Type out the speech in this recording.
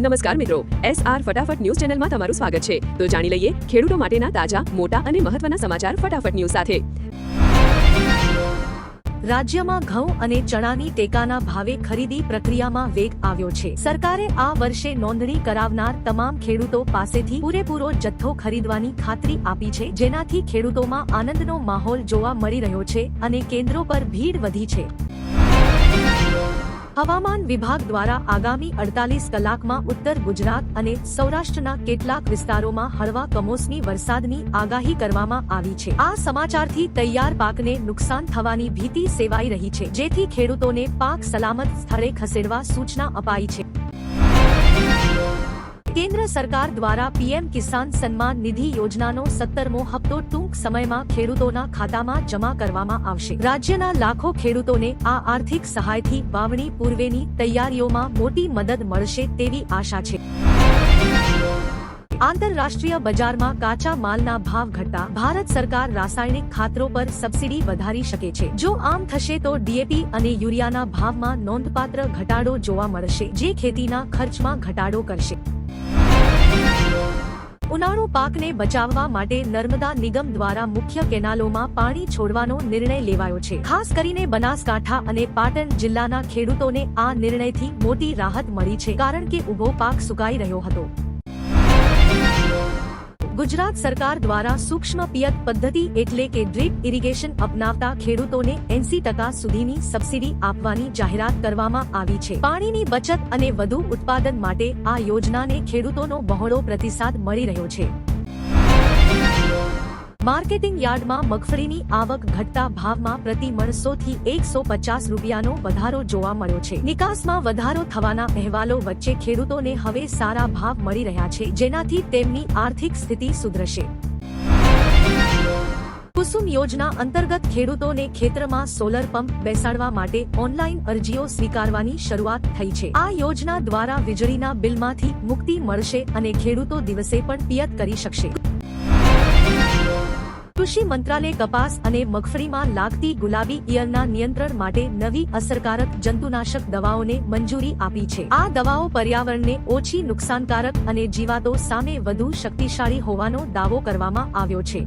નમસ્કાર મિત્રો, SR ફટાફટ ન્યૂઝ ચેનલમાં તમારું સ્વાગત છે। તો જાણી લઈએ ખેડૂતો માટેના તાજા, મોટા અને મહત્વના સમાચાર ફટાફટ ન્યૂઝ સાથે। રાજ્યમાં ઘઉં અને ચણાની ટેકાના ભાવે ખરીદી પ્રક્રિયામાં વેગ આવ્યો છે। સરકારે આ વર્ષે નોંધણી કરાવનાર તમામ ખેડૂતો પાસેથી પૂરેપૂરો જથ્થો ખરીદવાની ખાતરી આપી છે, જેનાથી ખેડૂતોમાં આનંદનો માહોલ જોવા મળી રહ્યો છે અને કેન્દ્રો પર ભીડ વધી છે। હવામાન વિભાગ દ્વારા આગામી 48 કલાકમાં ઉત્તર ગુજરાત અને સૌરાષ્ટ્રના કેટલાક વિસ્તારોમાં હળવા કમોસમી વરસાદની આગાહી કરવામાં આવી છે। આ સમાચારથી તૈયાર પાકને નુકસાન થવાની ભીતિ સેવાઈ રહી છે, જેથી ખેડૂતોને પાક સલામત સ્થળે ખસેડવા સૂચના અપાઈ છે। કેન્દ્ર સરકાર દ્વારા PM કિસાન સન્માન નિધિ યોજનાનો 17મો હપ્તો ટૂંક સમયમાં ખેડૂતોના ખાતામાં જમા કરવામાં આવશે। રાજ્યના લાખો ખેડૂતોને આ આર્થિક સહાયથી વાવણી પૂર્વેની તૈયારીઓમાં મોટી મદદ મળશે તેવી આશા છે। આંતરરાષ્ટ્રીય બજારમાં કાચા માલના ભાવ ઘટતા ભારત સરકાર રાસાયણિક ખાતરો પર સબસિડી વધારી શકે છે। જો આમ થશે તો DAP અને યુરિયાના ભાવમાં નોંધપાત્ર ઘટાડો જોવા મળશે, જે ખેતીના ખર્ચમાં ઘટાડો કરશે। ઉનાળુ પાકને બચાવવા માટે નર્મદા નિગમ દ્વારા મુખ્ય કેનાલોમાં પાણી છોડવાનો નિર્ણય લેવાયો છે। ખાસ કરીને બનાસકાંઠા અને પાટણ જિલ્લાના ખેડૂતોને આ નિર્ણયથી મોટી રાહત મળી છે, કારણ કે ઊભો પાક સુકાઈ રહ્યો હતો। ગુજરાત સરકાર દ્વારા સૂક્ષ્મ પિયત પદ્ધતિ એટલે કે ડ્રીપ ઇરિગેશન અપનાવતા ખેડૂતોને 80% સુધીની સબસિડી આપવાની જાહેરાત કરવામાં આવી છે। પાણીની બચત અને વધુ ઉત્પાદન માટે આ યોજનાને ખેડૂતોનો બહોળો પ્રતિસાદ મળી રહ્યો છે। માર્કેટિંગ યાર્ડમાં મગફળીની આવક ઘટતા ભાવમાં પ્રતિ મણ 100 થી 150 રૂપિયાનો વધારો જોવા મળ્યો છે। નિકાસમાં વધારો થવાના અહેવાલો વચ્ચે ખેડૂતોને હવે સારા ભાવ મળી રહ્યા છે, જેનાથી તેમની આર્થિક સ્થિતિ સુધરશે। કુસુમ યોજના અંતર્ગત ખેડૂતોને ખેતરમાં સોલર પંપ બેસાડવા માટે ઓનલાઈન અરજીઓ સ્વીકારવાની શરૂઆત થઈ છે। આ યોજના દ્વારા વીજળીના બિલમાંથી મુક્તિ મળશે અને ખેડૂતો દિવસે પણ પિયત કરી શકશે। કૃષિ મંત્રાલય કપાસ અને મગફળીમાં લાગતી ગુલાબી ઈયળના નિયંત્રણ માટે નવી અસરકારક જંતુનાશક દવાઓને મંજૂરી આપી છે। આ દવાઓ પર્યાવરણને ઓછી નુકસાનકારક અને જીવાતો સામે વધુ શક્તિશાળી હોવાનો દાવો કરવામાં આવ્યો છે।